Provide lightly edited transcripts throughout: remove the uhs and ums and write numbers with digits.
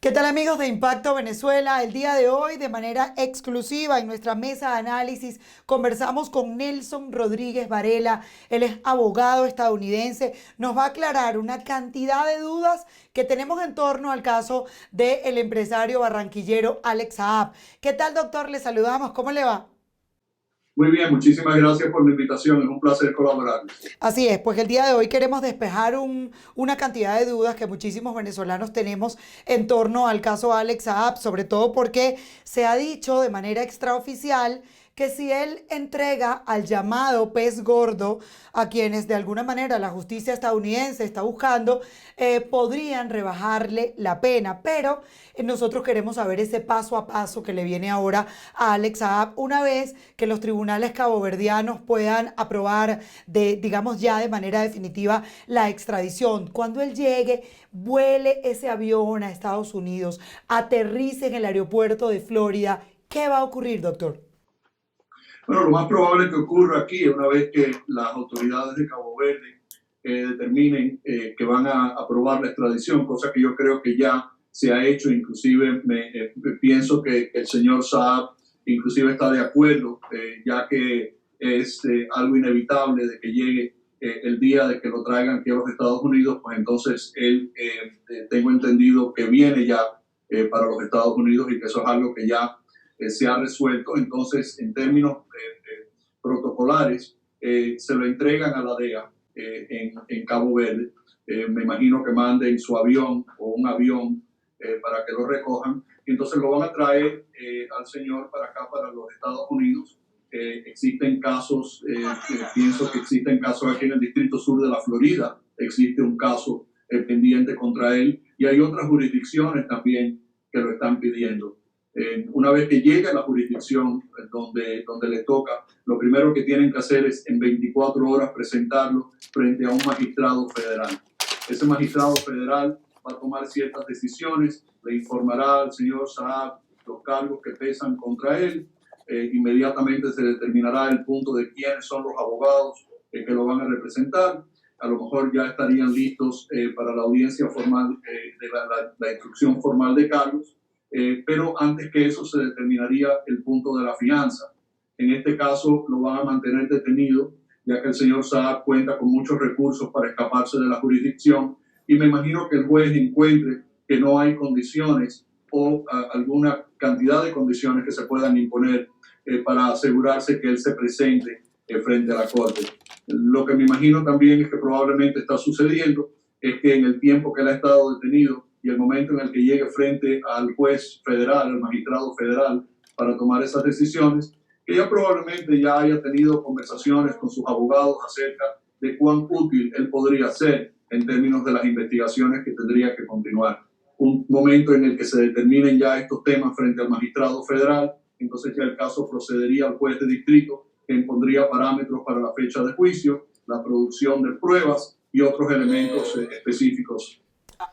¿Qué tal amigos de Impacto Venezuela? El día de hoy, de manera exclusiva en nuestra mesa de análisis, conversamos con Nelson Rodríguez Varela. Él es abogado estadounidense. Nos va a aclarar una cantidad de dudas que tenemos en torno al caso del empresario barranquillero Alex Saab. ¿Qué tal, doctor? Le saludamos. ¿Cómo le va? Muy bien, muchísimas gracias por la invitación. Es un placer colaborar. Así es, pues el día de hoy queremos despejar una cantidad de dudas que muchísimos venezolanos tenemos en torno al caso Alex Saab, sobre todo porque se ha dicho de manera extraoficial que si él entrega al llamado pez gordo a quienes de alguna manera la justicia estadounidense está buscando, podrían rebajarle la pena. Pero nosotros queremos saber ese paso a paso que le viene ahora a Alex Saab una vez que los tribunales caboverdianos puedan aprobar digamos ya de manera definitiva la extradición. Cuando él llegue, vuele ese avión a Estados Unidos, aterrice en el aeropuerto de Florida. ¿Qué va a ocurrir, doctor? Bueno, lo más probable que ocurra aquí, una vez que las autoridades de Cabo Verde determinen que van a aprobar la extradición, cosa que yo creo que ya se ha hecho, inclusive pienso que el señor Saab inclusive está de acuerdo, ya que es algo inevitable de que llegue el día de que lo traigan aquí a los Estados Unidos, pues entonces él, tengo entendido que viene ya para los Estados Unidos y que eso es algo que ya se ha resuelto. Entonces, en términos protocolares, se lo entregan a la DEA en Cabo Verde. Me imagino que manden su avión o un avión para que lo recojan. Entonces lo van a traer al señor para acá, para los Estados Unidos. Existen casos, pienso que existen casos aquí en el Distrito Sur de la Florida. Existe un caso pendiente contra él y hay otras jurisdicciones también que lo están pidiendo. Una vez que llegue a la jurisdicción donde le toca, lo primero que tienen que hacer es en 24 horas presentarlo frente a un magistrado federal. Ese magistrado federal va a tomar ciertas decisiones, le informará al señor Saab los cargos que pesan contra él, inmediatamente se determinará el punto de quiénes son los abogados que lo van a representar. A lo mejor ya estarían listos para la audiencia formal, de la instrucción formal de cargos. Pero antes que eso se determinaría el punto de la fianza. En este caso lo van a mantener detenido, ya que el señor Saab cuenta con muchos recursos para escaparse de la jurisdicción y me imagino que el juez encuentre que no hay condiciones o alguna cantidad de condiciones que se puedan imponer para asegurarse que él se presente frente a la corte. Lo que me imagino también es que probablemente está sucediendo es que en el tiempo que él ha estado detenido y el momento en el que llegue frente al juez federal, al magistrado federal, para tomar esas decisiones, que ya probablemente ya haya tenido conversaciones con sus abogados acerca de cuán útil él podría ser en términos de las investigaciones que tendría que continuar. Un momento en el que se determinen ya estos temas frente al magistrado federal, entonces ya el caso procedería al juez de distrito, que impondría parámetros para la fecha de juicio, la producción de pruebas y otros elementos específicos.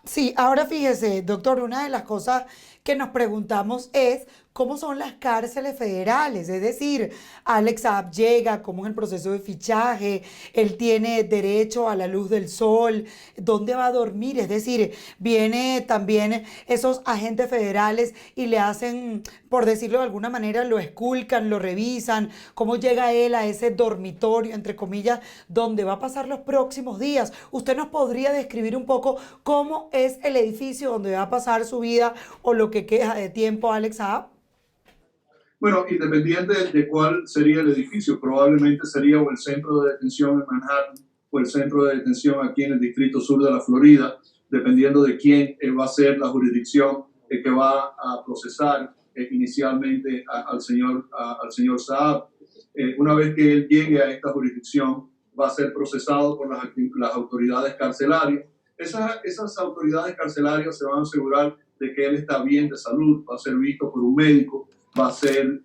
Sí, ahora fíjese, doctor, una de las cosas que nos preguntamos es cómo son las cárceles federales, es decir, Alex Saab llega, cómo es el proceso de fichaje, él tiene derecho a la luz del sol, dónde va a dormir, es decir, viene también esos agentes federales y le hacen, por decirlo de alguna manera, lo esculcan, lo revisan, cómo llega él a ese dormitorio, entre comillas, donde va a pasar los próximos días. ¿Usted nos podría describir un poco cómo es el edificio donde va a pasar su vida o lo que queda de tiempo Alex Saab? Bueno, independiente de cuál sería el edificio, probablemente sería o el centro de detención en Manhattan o el centro de detención aquí en el Distrito Sur de la Florida, dependiendo de quién va a ser la jurisdicción que va a procesar inicialmente al señor Saab. Una vez que él llegue a esta jurisdicción, va a ser procesado por las autoridades carcelarias. Esas autoridades carcelarias se van a asegurar de que él está bien de salud, va a ser visto por un médico, va a ser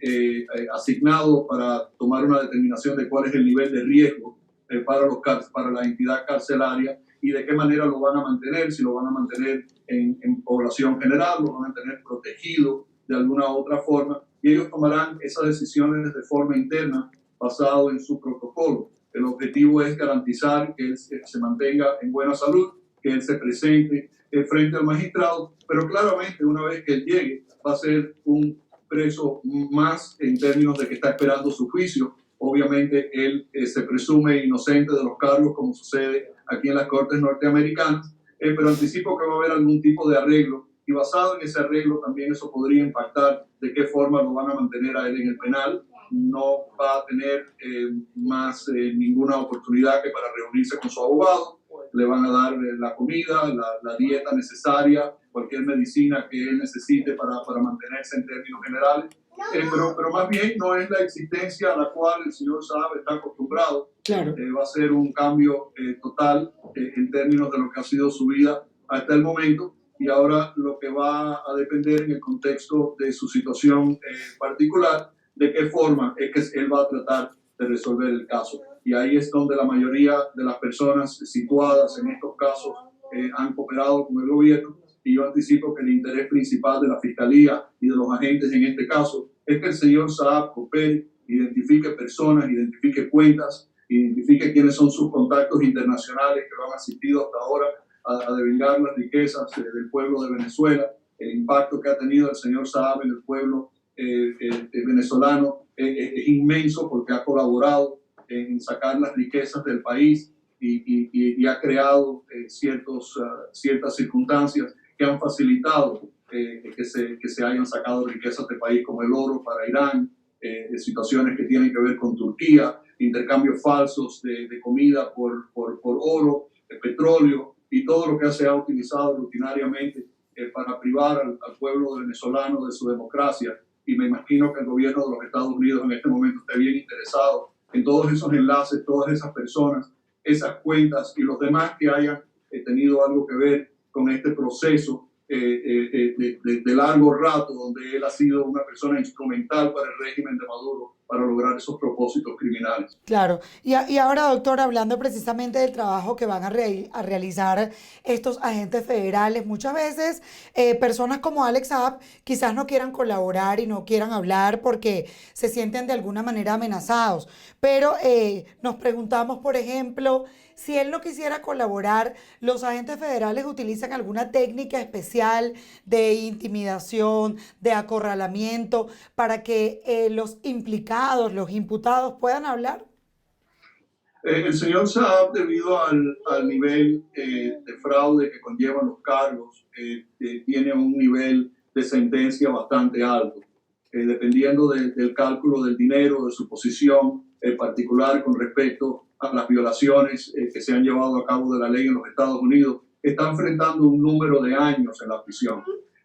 asignado para tomar una determinación de cuál es el nivel de riesgo para la entidad carcelaria y de qué manera lo van a mantener, si lo van a mantener en población general, lo van a mantener protegido de alguna otra forma, y ellos tomarán esas decisiones de forma interna basado en su protocolo. El objetivo es garantizar que él se mantenga en buena salud, que él se presente frente al magistrado, pero claramente una vez que él llegue va a ser un preso más en términos de que está esperando su juicio. Obviamente él se presume inocente de los cargos como sucede aquí en las cortes norteamericanas, pero anticipo que va a haber algún tipo de arreglo y basado en ese arreglo también eso podría impactar de qué forma lo van a mantener a él en el penal. No va a tener más ninguna oportunidad que para reunirse con su abogado. Le van a dar la comida, la dieta necesaria, cualquier medicina que él necesite para mantenerse en términos generales. Pero más bien no es la existencia a la cual el señor Saab está acostumbrado. Claro. Va a ser un cambio total en términos de lo que ha sido su vida hasta el momento. Y ahora lo que va a depender en el contexto de su situación particular, de qué forma es que él va a tratar de resolver el caso. Y ahí es donde la mayoría de las personas situadas en estos casos han cooperado con el gobierno. Y yo anticipo que el interés principal de la Fiscalía y de los agentes en este caso es que el señor Saab coopere, identifique personas, identifique cuentas, identifique quiénes son sus contactos internacionales que lo han asistido hasta ahora a devengar las riquezas del pueblo de Venezuela, el impacto que ha tenido el señor Saab en el pueblo venezolano es inmenso porque ha colaborado en sacar las riquezas del país y ha creado ciertas circunstancias que han facilitado que se hayan sacado riquezas del país como el oro para Irán, situaciones que tienen que ver con Turquía, intercambios falsos de comida por oro, petróleo y todo lo que se ha utilizado rutinariamente para privar al pueblo venezolano de su democracia. Y me imagino que el gobierno de los Estados Unidos en este momento está bien interesado en todos esos enlaces, todas esas personas, esas cuentas y los demás que hayan tenido algo que ver con este proceso de largo rato, donde él ha sido una persona instrumental para el régimen de Maduro para lograr esos propósitos criminales. Claro. Y ahora, doctor, hablando precisamente del trabajo que van a realizar estos agentes federales, muchas veces personas como Alex Saab quizás no quieran colaborar y no quieran hablar porque se sienten de alguna manera amenazados. Pero nos preguntamos, por ejemplo, si él no quisiera colaborar, ¿los agentes federales utilizan alguna técnica especial de intimidación, de acorralamiento, para que los implicados, los imputados puedan hablar? El señor Saab, debido al nivel de fraude que conllevan los cargos, tiene un nivel de sentencia bastante alto. Dependiendo del cálculo del dinero, de su posición particular con respecto a las violaciones que se han llevado a cabo de la ley en los Estados Unidos, está enfrentando un número de años en la prisión.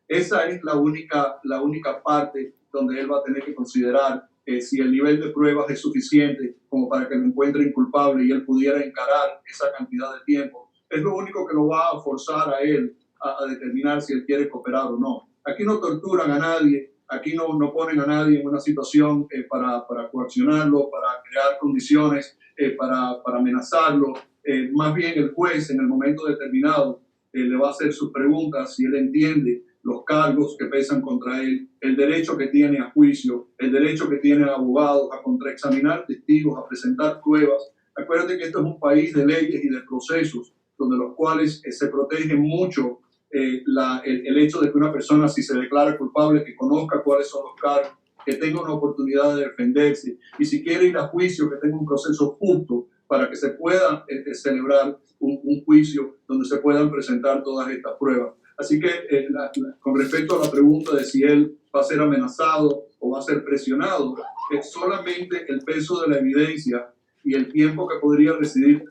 Esa es la única parte donde él va a tener que considerar si el nivel de pruebas es suficiente como para que lo encuentren culpable y él pudiera encarar esa cantidad de tiempo. Es lo único que lo va a forzar a él a determinar si él quiere cooperar o no. Aquí no torturan a nadie, aquí no ponen a nadie en una situación para coaccionarlo, para crear condiciones, para amenazarlo. Más bien el juez en el momento determinado le va a hacer sus preguntas si él entiende los cargos que pesan contra él, el derecho que tiene a juicio, el derecho que tiene a abogados, a contraexaminar testigos, a presentar pruebas. Acuérdate que esto es un país de leyes y de procesos donde los cuales se protege mucho el hecho de que una persona, si se declara culpable, que conozca cuáles son los cargos, que tenga una oportunidad de defenderse y si quiere ir a juicio, que tenga un proceso justo para que se pueda celebrar un juicio donde se puedan presentar todas estas pruebas. Así que con respecto a la pregunta de si él va a ser amenazado o va a ser presionado, solamente el peso de la evidencia y el tiempo que podría recibir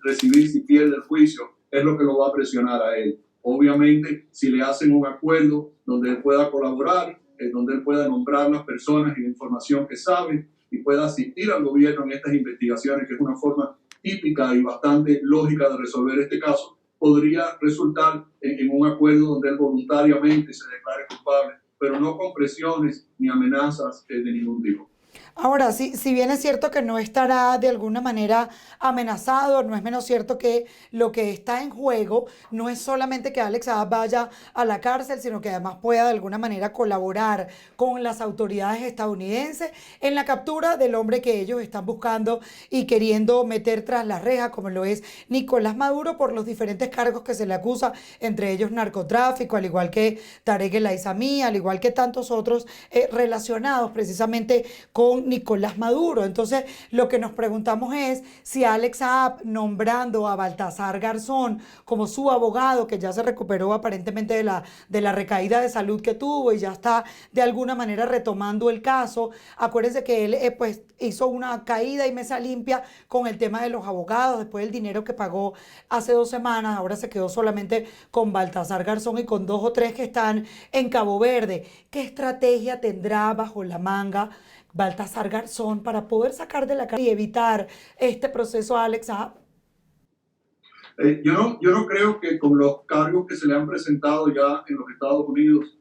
si pierde el juicio es lo que lo va a presionar a él. Obviamente, si le hacen un acuerdo donde él pueda colaborar, donde él pueda nombrar las personas y la información que sabe y pueda asistir al gobierno en estas investigaciones, que es una forma típica y bastante lógica de resolver este caso, podría resultar en un acuerdo donde él voluntariamente se declare culpable, pero no con presiones ni amenazas de ningún tipo. Ahora, sí, si bien es cierto que no estará de alguna manera amenazado, no es menos cierto que lo que está en juego no es solamente que Alex Saab vaya a la cárcel, sino que además pueda de alguna manera colaborar con las autoridades estadounidenses en la captura del hombre que ellos están buscando y queriendo meter tras las rejas, como lo es Nicolás Maduro, por los diferentes cargos que se le acusa, entre ellos narcotráfico, al igual que Tarek El Aissami, al igual que tantos otros relacionados precisamente con Nicolás Maduro. Entonces, lo que nos preguntamos es si Alex Saab, nombrando a Baltasar Garzón como su abogado, que ya se recuperó aparentemente de la recaída de salud que tuvo y ya está de alguna manera retomando el caso. Acuérdense que él pues hizo una caída y mesa limpia con el tema de los abogados, después del dinero que pagó hace 2 semanas, ahora se quedó solamente con Baltasar Garzón y con dos o tres que están en Cabo Verde. ¿Qué estrategia tendrá bajo la manga Baltasar Garzón para poder sacar de la cárcel y evitar este proceso a Alex Saab? Yo no creo que con los cargos que se le han presentado ya en los Estados Unidos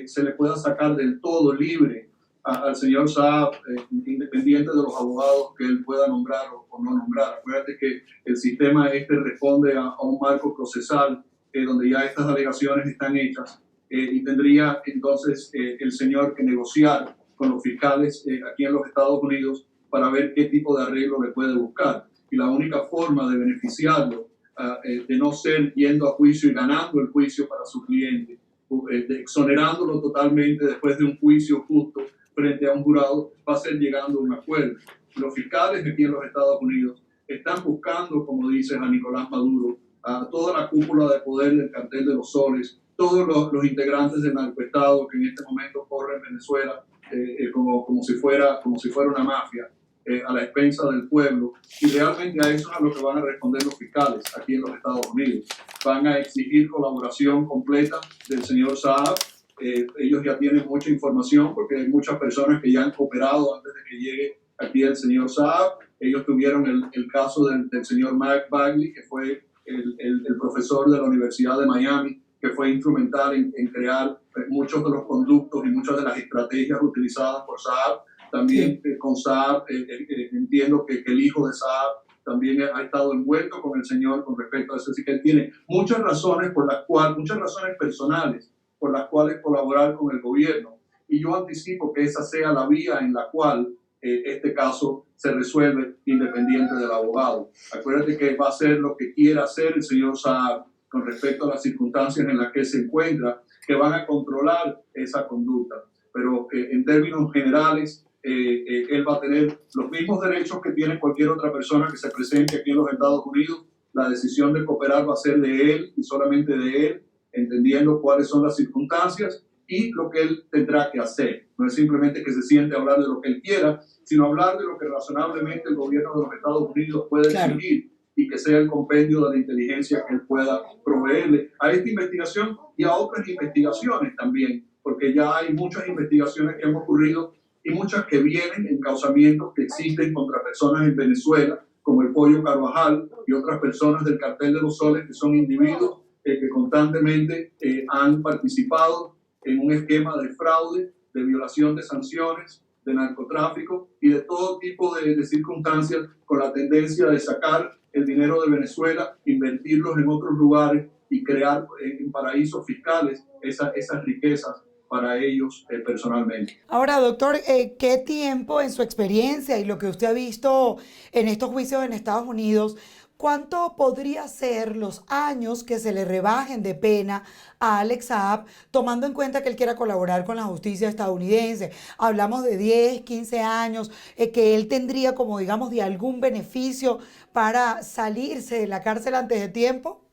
se le pueda sacar del todo libre al señor Saab, independiente de los abogados que él pueda nombrar o no nombrar. Acuérdate que el sistema este responde a un marco procesal donde ya estas alegaciones están hechas y tendría entonces el señor que negociar con los fiscales aquí en los Estados Unidos para ver qué tipo de arreglo le puede buscar. Y la única forma de beneficiarlo de no ser yendo a juicio y ganando el juicio para su cliente, exonerándolo totalmente después de un juicio justo frente a un jurado, va a ser llegando a un acuerdo. Los fiscales aquí en los Estados Unidos están buscando, como dices, a Nicolás Maduro, a toda la cúpula de poder del cartel de los soles, todos los integrantes del narcoestado que en este momento corren Venezuela como si fuera una mafia, a la expensa del pueblo, y realmente a eso es a lo que van a responder los fiscales aquí en los Estados Unidos. Van a exigir colaboración completa del señor Saab. Ellos ya tienen mucha información porque hay muchas personas que ya han cooperado antes de que llegue aquí el señor Saab. Ellos tuvieron el caso del señor Mark Bagley, que fue el profesor de la Universidad de Miami, que fue instrumental en crear muchos de los conductos y muchas de las estrategias utilizadas por Saab. También con Saab, entiendo que el hijo de Saab también ha estado envuelto con el señor con respecto a eso. Así que él tiene muchas razones muchas razones personales por las cuales colaborar con el gobierno. Y yo anticipo que esa sea la vía en la cual este caso se resuelve independiente del abogado. Acuérdate que va a hacer lo que quiera hacer el señor Saab con respecto a las circunstancias en las que se encuentra, que van a controlar esa conducta. Pero en términos generales, él va a tener los mismos derechos que tiene cualquier otra persona que se presente aquí en los Estados Unidos. La decisión de cooperar va a ser de él y solamente de él, entendiendo cuáles son las circunstancias y lo que él tendrá que hacer. No es simplemente que se siente a hablar de lo que él quiera, sino hablar de lo que razonablemente el gobierno de los Estados Unidos puede exigir y que sea el compendio de la inteligencia que él pueda proveerle a esta investigación y a otras investigaciones también, porque ya hay muchas investigaciones que han ocurrido y muchas que vienen en causamientos que existen contra personas en Venezuela, como el Pollo Carvajal y otras personas del cartel de los soles, que son individuos que constantemente han participado en un esquema de fraude, de violación de sanciones, de narcotráfico y de todo tipo de circunstancias con la tendencia de sacar el dinero de Venezuela, invertirlos en otros lugares y crear en paraísos fiscales esas riquezas para ellos personalmente. Ahora, doctor, ¿qué tiempo en su experiencia y lo que usted ha visto en estos juicios en Estados Unidos, cuánto podría ser los años que se le rebajen de pena a Alex Saab, tomando en cuenta que él quiera colaborar con la justicia estadounidense? Hablamos de 10, 15 años, que él tendría como, digamos, de algún beneficio para salirse de la cárcel antes de tiempo.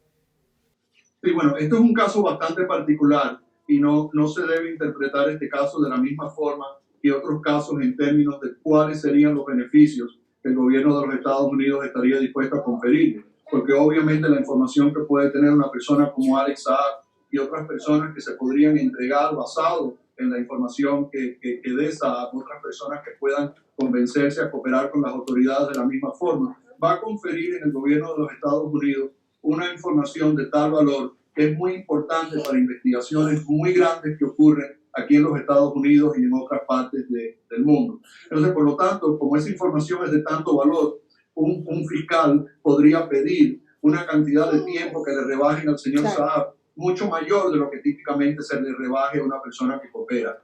Sí, bueno, esto es un caso bastante particular y no se debe interpretar este caso de la misma forma que otros casos en términos de cuáles serían los beneficios que el gobierno de los Estados Unidos estaría dispuesto a conferir. Porque obviamente la información que puede tener una persona como Alex Saab y otras personas que se podrían entregar basado en la información que dé Saab, otras personas que puedan convencerse a cooperar con las autoridades de la misma forma, va a conferir en el gobierno de los Estados Unidos una información de tal valor que es muy importante para investigaciones muy grandes que ocurren aquí en los Estados Unidos y en otras partes del mundo. Entonces, por lo tanto, como esa información es de tanto valor, un fiscal podría pedir una cantidad de tiempo que le rebajen al señor Saab mucho mayor de lo que típicamente se le rebaje a una persona que coopera.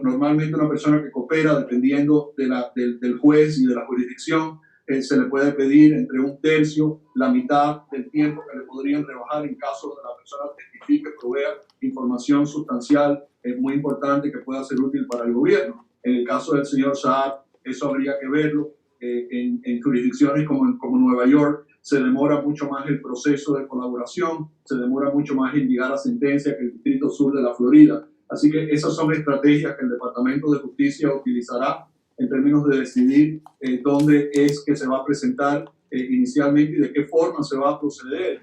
Normalmente una persona que coopera, dependiendo del juez y de la jurisdicción, se le puede pedir entre un tercio, la mitad del tiempo que le podrían rebajar en caso de la persona testifique, provea información sustancial muy importante que pueda ser útil para el gobierno. En el caso del señor Saab, eso habría que verlo. En jurisdicciones como Nueva York se demora mucho más el proceso de colaboración, se demora mucho más en llegar a sentencia que el Distrito Sur de la Florida. Así que esas son estrategias que el Departamento de Justicia utilizará en términos de decidir dónde es que se va a presentar inicialmente y de qué forma se va a proceder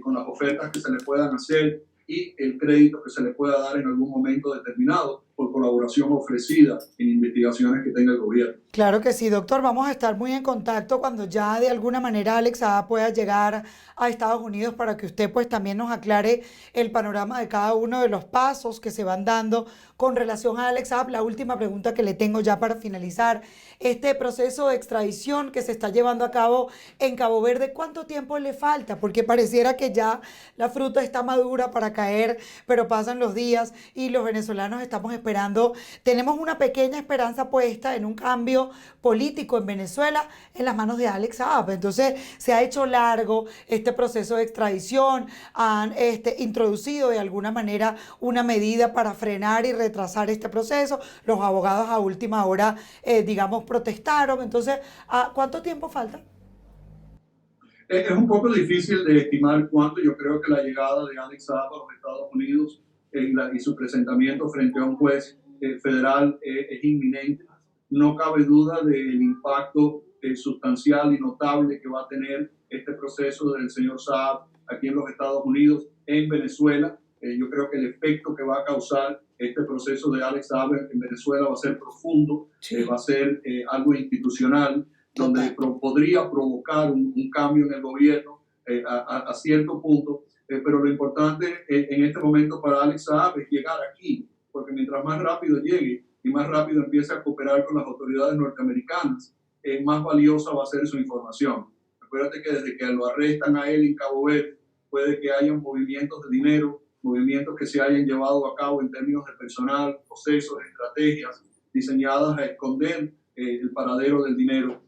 con las ofertas que se le puedan hacer y el crédito que se le pueda dar en algún momento determinado por colaboración ofrecida en investigaciones que tenga el gobierno. Claro que sí, doctor. Vamos a estar muy en contacto cuando ya de alguna manera Alex Saab pueda llegar a Estados Unidos para que usted pues también nos aclare el panorama de cada uno de los pasos que se van dando con relación a Alex Saab. La última pregunta que le tengo ya para finalizar, este proceso de extradición que se está llevando a cabo en Cabo Verde, ¿cuánto tiempo le falta? Porque pareciera que ya la fruta está madura para caer, pero pasan los días y los venezolanos estamos esperando. Tenemos una pequeña esperanza puesta en un cambio político en Venezuela en las manos de Alex Saab. Entonces se ha hecho largo este proceso de extradición, han introducido de alguna manera una medida para frenar y retrasar este proceso. Los abogados a última hora, digamos, protestaron. Entonces, ¿cuánto tiempo falta? Es un poco difícil de estimar cuánto. Yo creo que la llegada de Alex Saab a los Estados Unidos y su presentamiento frente a un juez federal es inminente. No cabe duda del impacto sustancial y notable que va a tener este proceso del señor Saab aquí en los Estados Unidos, en Venezuela. Yo creo que el efecto que va a causar este proceso de Alex Saab en Venezuela va a ser profundo, va a ser algo institucional, donde podría provocar un cambio en el gobierno a cierto punto. Pero lo importante en este momento para Alex Saab es llegar aquí, porque mientras más rápido llegue y más rápido empiece a cooperar con las autoridades norteamericanas, más valiosa va a ser su información. Acuérdate que desde que lo arrestan a él en Cabo Verde, puede que haya movimientos de dinero, movimientos que se hayan llevado a cabo en términos de personal, procesos, estrategias diseñadas a esconder el paradero del dinero,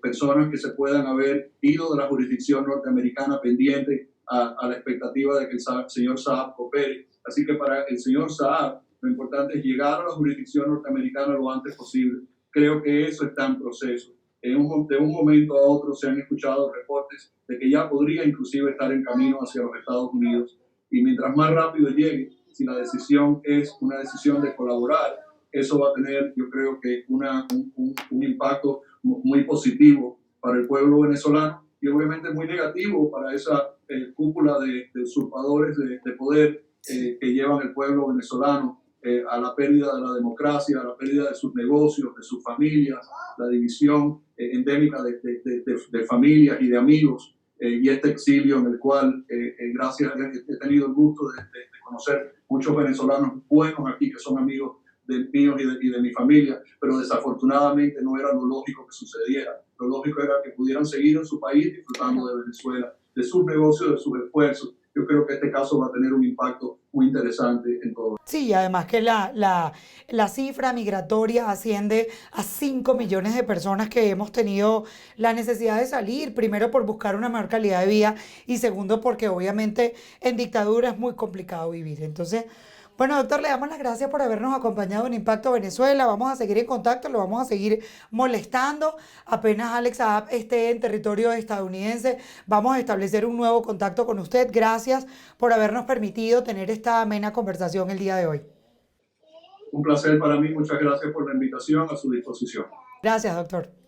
personas que se puedan haber ido de la jurisdicción norteamericana pendiente a la expectativa de que el señor Saab coopere. Así que para el señor Saab, lo importante es llegar a la jurisdicción norteamericana lo antes posible. Creo que eso está en proceso. De un momento a otro se han escuchado reportes de que ya podría inclusive estar en camino hacia los Estados Unidos. Y mientras más rápido llegue, si la decisión es una decisión de colaborar, eso va a tener, yo creo que un impacto muy positivo para el pueblo venezolano y obviamente muy negativo para esa cúpula de usurpadores de poder que llevan el pueblo venezolano a la pérdida de la democracia, a la pérdida de sus negocios, de sus familias, la división endémica de familias y de amigos, y este exilio en el cual, gracias a Dios, he tenido el gusto de conocer muchos venezolanos buenos aquí que son amigos de míos y de mi familia, pero desafortunadamente no era lo lógico que sucediera. Lo lógico era que pudieran seguir en su país disfrutando de Venezuela, de sus negocios, de sus esfuerzos. Yo creo que este caso va a tener un impacto muy interesante en todo. Sí, y además que la cifra migratoria asciende a 5 millones de personas que hemos tenido la necesidad de salir, primero por buscar una mejor calidad de vida y segundo porque obviamente en dictadura es muy complicado vivir. Entonces, bueno, doctor, le damos las gracias por habernos acompañado en Impacto Venezuela. Vamos a seguir en contacto, lo vamos a seguir molestando. Apenas Alex Saab esté en territorio estadounidense, vamos a establecer un nuevo contacto con usted. Gracias por habernos permitido tener esta amena conversación el día de hoy. Un placer para mí, muchas gracias por la invitación, a su disposición. Gracias, doctor.